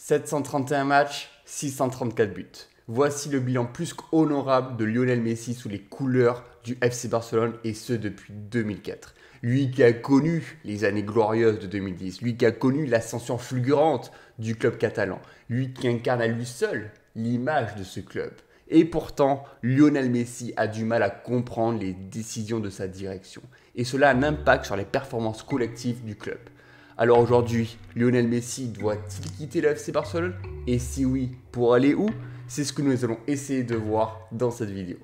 731 matchs, 634 buts. Voici le bilan plus qu'honorable de Lionel Messi sous les couleurs du FC Barcelone et ce depuis 2004. Lui qui a connu les années glorieuses de 2010, lui qui a connu l'ascension fulgurante du club catalan, lui qui incarne à lui seul l'image de ce club. Et pourtant, Lionel Messi a du mal à comprendre les décisions de sa direction. Et cela a un impact sur les performances collectives du club. Alors aujourd'hui, Lionel Messi doit-il quitter le FC Barcelone? Et si oui, pour aller où? C'est ce que nous allons essayer de voir dans cette vidéo.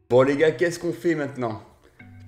Bon les gars, qu'est-ce qu'on fait maintenant?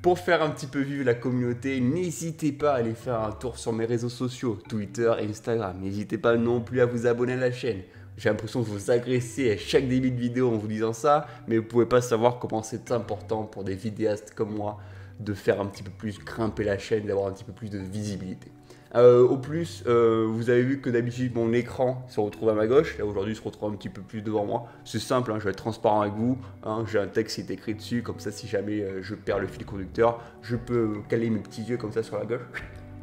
Pour faire un petit peu vivre la communauté, n'hésitez pas à aller faire un tour sur mes réseaux sociaux, Twitter et Instagram. N'hésitez pas non plus à vous abonner à la chaîne. J'ai l'impression de vous agresser à chaque début de vidéo en vous disant ça, mais vous ne pouvez pas savoir comment c'est important pour des vidéastes comme moi de faire un petit peu plus grimper la chaîne, d'avoir un petit peu plus de visibilité. Au plus, vous avez vu que d'habitude mon écran se retrouve à ma gauche, là aujourd'hui il se retrouve un petit peu plus devant moi. C'est simple, hein, je vais être transparent avec vous, hein, j'ai un texte qui est écrit dessus, comme ça si jamais je perds le fil conducteur, je peux caler mes petits yeux comme ça sur la gauche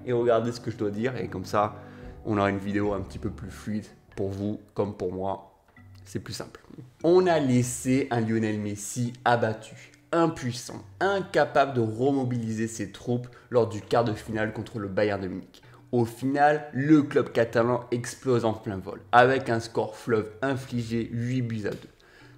et regarder ce que je dois dire, et comme ça on aura une vidéo un petit peu plus fluide pour vous comme pour moi, c'est plus simple. On a laissé un Lionel Messi abattu, impuissant, incapable de remobiliser ses troupes lors du quart de finale contre le Bayern de Munich. Au final, le club catalan explose en plein vol, avec un score fleuve infligé 8 buts à 2.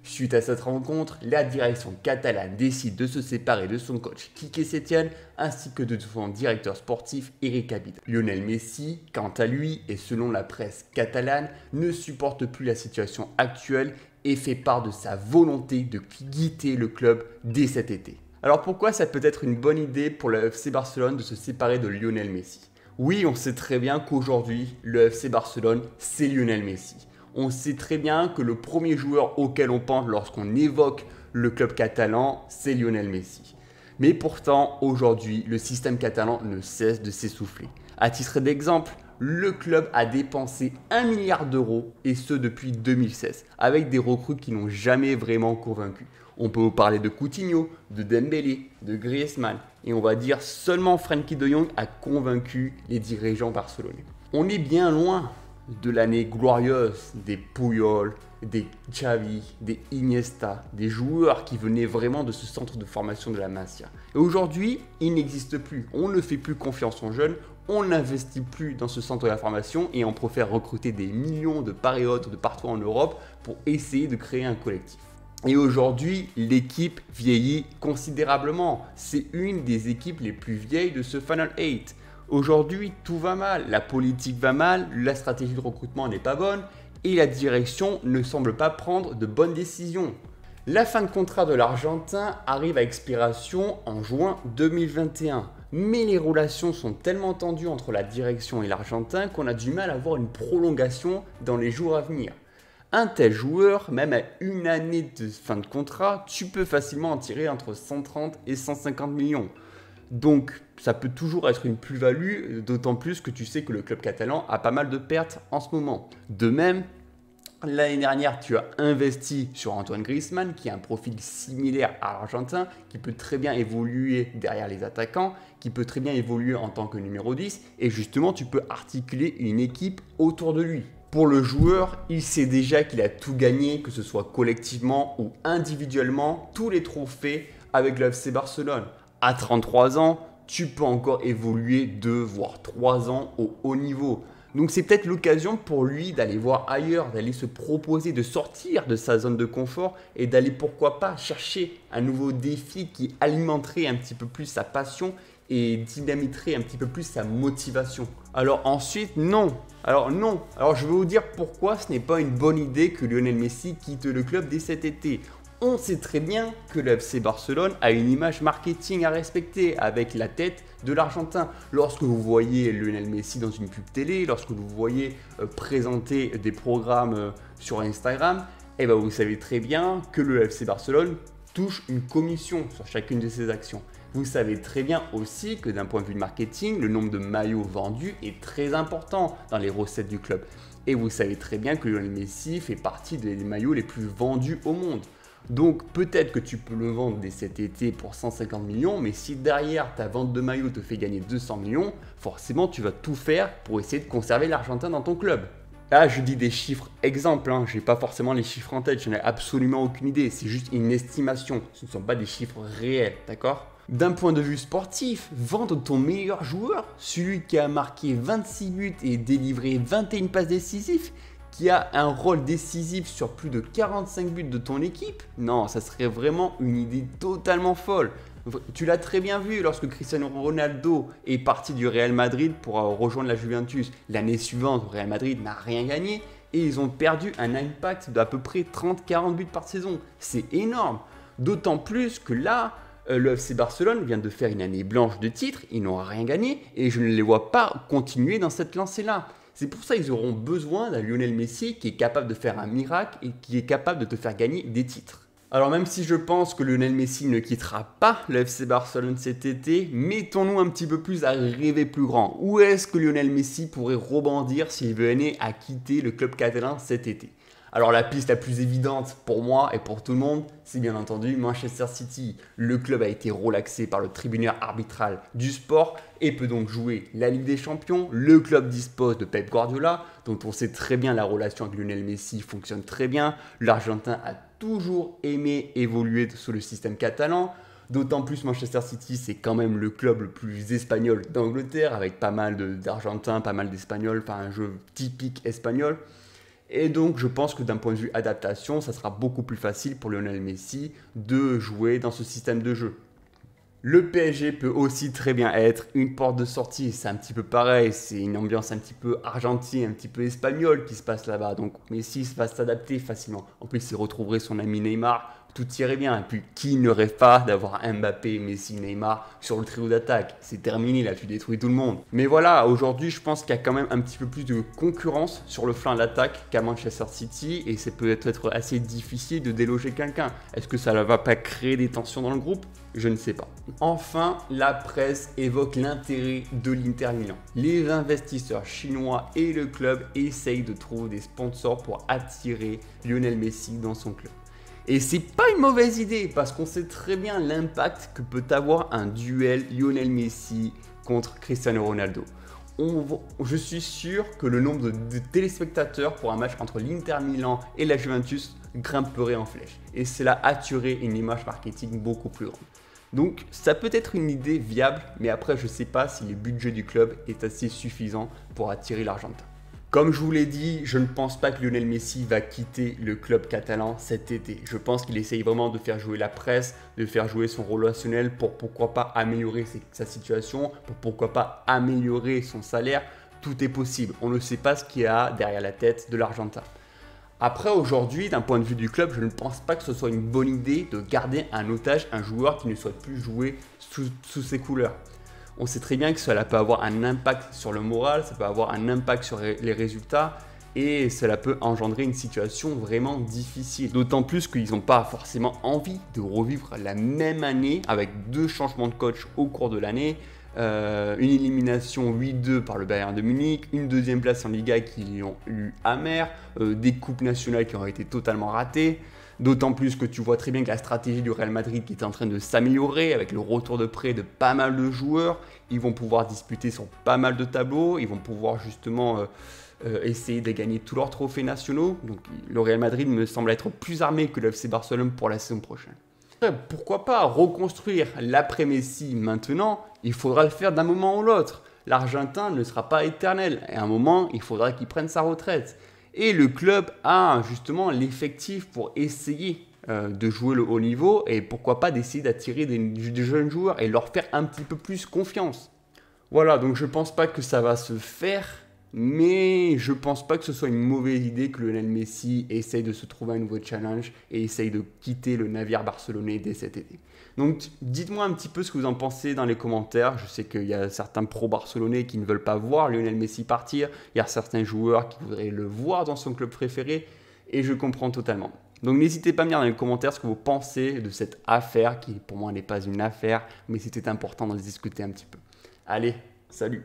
Suite à cette rencontre, la direction catalane décide de se séparer de son coach Quique Setién ainsi que de son directeur sportif Eric Abide. Lionel Messi, quant à lui, et selon la presse catalane, ne supporte plus la situation actuelle et fait part de sa volonté de quitter le club dès cet été. Alors pourquoi ça peut être une bonne idée pour le FC Barcelone de se séparer de Lionel Messi? Oui, on sait très bien qu'aujourd'hui, le FC Barcelone, c'est Lionel Messi. On sait très bien que le premier joueur auquel on pense lorsqu'on évoque le club catalan, c'est Lionel Messi. Mais pourtant, aujourd'hui, le système catalan ne cesse de s'essouffler. À titre d'exemple, le club a dépensé 1 milliard d'euros, et ce depuis 2016, avec des recrues qui n'ont jamais vraiment convaincu. On peut vous parler de Coutinho, de Dembélé, de Griezmann, et on va dire seulement Frenkie de Jong a convaincu les dirigeants barcelonais. On est bien loin de l'année glorieuse des Puyol, des Xavi, des Iniesta, des joueurs qui venaient vraiment de ce centre de formation de la Masia. Et aujourd'hui, il n'existe plus. On ne fait plus confiance aux jeunes, on n'investit plus dans ce centre de la formation et on préfère recruter des millions de patriotes de partout en Europe pour essayer de créer un collectif. Et aujourd'hui, l'équipe vieillit considérablement. C'est une des équipes les plus vieilles de ce Final 8. Aujourd'hui, tout va mal. La politique va mal, la stratégie de recrutement n'est pas bonne et la direction ne semble pas prendre de bonnes décisions. La fin de contrat de l'Argentin arrive à expiration en juin 2021. Mais les relations sont tellement tendues entre la direction et l'Argentin qu'on a du mal à voir une prolongation dans les jours à venir. Un tel joueur, même à une année de fin de contrat, tu peux facilement en tirer entre 130 et 150 millions. Donc ça peut toujours être une plus-value, d'autant plus que tu sais que le club catalan a pas mal de pertes en ce moment. De même, l'année dernière, tu as investi sur Antoine Griezmann, qui a un profil similaire à l'Argentin, qui peut très bien évoluer derrière les attaquants, qui peut très bien évoluer en tant que numéro 10, et justement, tu peux articuler une équipe autour de lui. Pour le joueur, il sait déjà qu'il a tout gagné, que ce soit collectivement ou individuellement, tous les trophées avec le FC Barcelone. À 33 ans, tu peux encore évoluer 2 voire 3 ans au haut niveau. Donc c'est peut-être l'occasion pour lui d'aller voir ailleurs, d'aller se proposer, de sortir de sa zone de confort et d'aller pourquoi pas chercher un nouveau défi qui alimenterait un petit peu plus sa passion et dynamiterait un petit peu plus sa motivation. Alors ensuite, non. Alors je vais vous dire pourquoi ce n'est pas une bonne idée que Lionel Messi quitte le club dès cet été. On sait très bien que le FC Barcelone a une image marketing à respecter avec la tête de l'Argentin. Lorsque vous voyez Lionel Messi dans une pub télé, lorsque vous voyez présenter des programmes sur Instagram, eh ben vous savez très bien que le FC Barcelone touche une commission sur chacune de ses actions. Vous savez très bien aussi que d'un point de vue marketing, le nombre de maillots vendus est très important dans les recettes du club. Et vous savez très bien que Lionel Messi fait partie des maillots les plus vendus au monde. Donc peut-être que tu peux le vendre dès cet été pour 150 millions, mais si derrière ta vente de maillot te fait gagner 200 millions, forcément tu vas tout faire pour essayer de conserver l'Argentin dans ton club. Là, je dis des chiffres exemples, je n'ai pas forcément les chiffres en tête, je n'ai absolument aucune idée, c'est juste une estimation, ce ne sont pas des chiffres réels, d'accord? D'un point de vue sportif, vendre ton meilleur joueur, celui qui a marqué 26 buts et délivré 21 passes décisives, qui a un rôle décisif sur plus de 45 buts de ton équipe, non, ça serait vraiment une idée totalement folle. Tu l'as très bien vu lorsque Cristiano Ronaldo est parti du Real Madrid pour rejoindre la Juventus. L'année suivante, le Real Madrid n'a rien gagné et ils ont perdu un impact d'à peu près 30-40 buts par saison. C'est énorme. D'autant plus que là, le FC Barcelone vient de faire une année blanche de titres, ils n'ont rien gagné et je ne les vois pas continuer dans cette lancée-là. C'est pour ça qu'ils auront besoin d'un Lionel Messi qui est capable de faire un miracle et qui est capable de te faire gagner des titres. Alors même si je pense que Lionel Messi ne quittera pas le FC Barcelone cet été, mettons-nous un petit peu plus à rêver plus grand. Où est-ce que Lionel Messi pourrait rebondir s'il venait à quitter le club catalan cet été? Alors la piste la plus évidente pour moi et pour tout le monde, c'est bien entendu Manchester City. Le club a été relaxé par le tribunal arbitral du sport et peut donc jouer la Ligue des Champions. Le club dispose de Pep Guardiola, dont on sait très bien la relation avec Lionel Messi fonctionne très bien. L'Argentin a toujours aimé évoluer sous le système catalan. D'autant plus Manchester City, c'est quand même le club le plus espagnol d'Angleterre, avec pas mal d'Argentins, pas mal d'Espagnols, enfin un jeu typique espagnol. Et donc, je pense que d'un point de vue adaptation, ça sera beaucoup plus facile pour Lionel Messi de jouer dans ce système de jeu. Le PSG peut aussi très bien être une porte de sortie, c'est un petit peu pareil, c'est une ambiance un petit peu argentine, un petit peu espagnole qui se passe là-bas. Donc Messi va s'adapter facilement. En plus, il retrouverait son ami Neymar, tout irait bien. Et puis, qui ne rêve pas d'avoir Mbappé, Messi, Neymar sur le trio d'attaque? C'est terminé, là, tu détruis tout le monde. Mais voilà, aujourd'hui, je pense qu'il y a quand même un petit peu plus de concurrence sur le flanc d'attaque qu'à Manchester City et c'est peut-être assez difficile de déloger quelqu'un. Est-ce que ça ne va pas créer des tensions dans le groupe? Je ne sais pas. Enfin, la presse évoque l'intérêt de l'Inter Milan. Les investisseurs chinois et le club essayent de trouver des sponsors pour attirer Lionel Messi dans son club. Et c'est pas une mauvaise idée parce qu'on sait très bien l'impact que peut avoir un duel Lionel Messi contre Cristiano Ronaldo. Je suis sûr que le nombre de téléspectateurs pour un match entre l'Inter Milan et la Juventus grimperait en flèche. Et cela attirerait une image marketing beaucoup plus grande. Donc ça peut être une idée viable, mais après je ne sais pas si le budget du club est assez suffisant pour attirer l'Argentin. Comme je vous l'ai dit, je ne pense pas que Lionel Messi va quitter le club catalan cet été. Je pense qu'il essaye vraiment de faire jouer la presse, de faire jouer son relationnel pour pourquoi pas améliorer sa situation, pour pourquoi pas améliorer son salaire. Tout est possible. On ne sait pas ce qu'il y a derrière la tête de l'Argentin. Après, aujourd'hui, d'un point de vue du club, je ne pense pas que ce soit une bonne idée de garder un otage un joueur qui ne souhaite plus jouer sous ses couleurs. On sait très bien que cela peut avoir un impact sur le moral, ça peut avoir un impact sur les résultats et cela peut engendrer une situation vraiment difficile. D'autant plus qu'ils n'ont pas forcément envie de revivre la même année avec 2 changements de coach au cours de l'année, une élimination 8-2 par le Bayern de Munich, une 2e place en Liga qui ont eu amère, des coupes nationales qui ont été totalement ratées. D'autant plus que tu vois très bien que la stratégie du Real Madrid qui est en train de s'améliorer avec le retour de prêt de pas mal de joueurs. Ils vont pouvoir disputer sur pas mal de tableaux. Ils vont pouvoir justement essayer de gagner tous leurs trophées nationaux. Donc le Real Madrid me semble être plus armé que le FC Barcelone pour la saison prochaine. Pourquoi pas reconstruire l'après-Messi maintenant? Il faudra le faire d'un moment ou l'autre. L'Argentin ne sera pas éternel. Et à un moment, il faudra qu'il prenne sa retraite. Et le club a justement l'effectif pour essayer de jouer le haut niveau et pourquoi pas d'essayer d'attirer des jeunes joueurs et leur faire un petit peu plus confiance. Voilà, donc je pense pas que ça va se faire, mais je pense pas que ce soit une mauvaise idée que Lionel Messi essaye de se trouver un nouveau challenge et essaye de quitter le navire barcelonais dès cet été. Donc dites-moi un petit peu ce que vous en pensez dans les commentaires. Je sais qu'il y a certains pros barcelonais qui ne veulent pas voir Lionel Messi partir. Il y a certains joueurs qui voudraient le voir dans son club préféré et je comprends totalement. Donc n'hésitez pas à me dire dans les commentaires ce que vous pensez de cette affaire qui pour moi n'est pas une affaire, mais c'était important d'en discuter un petit peu. Allez, salut!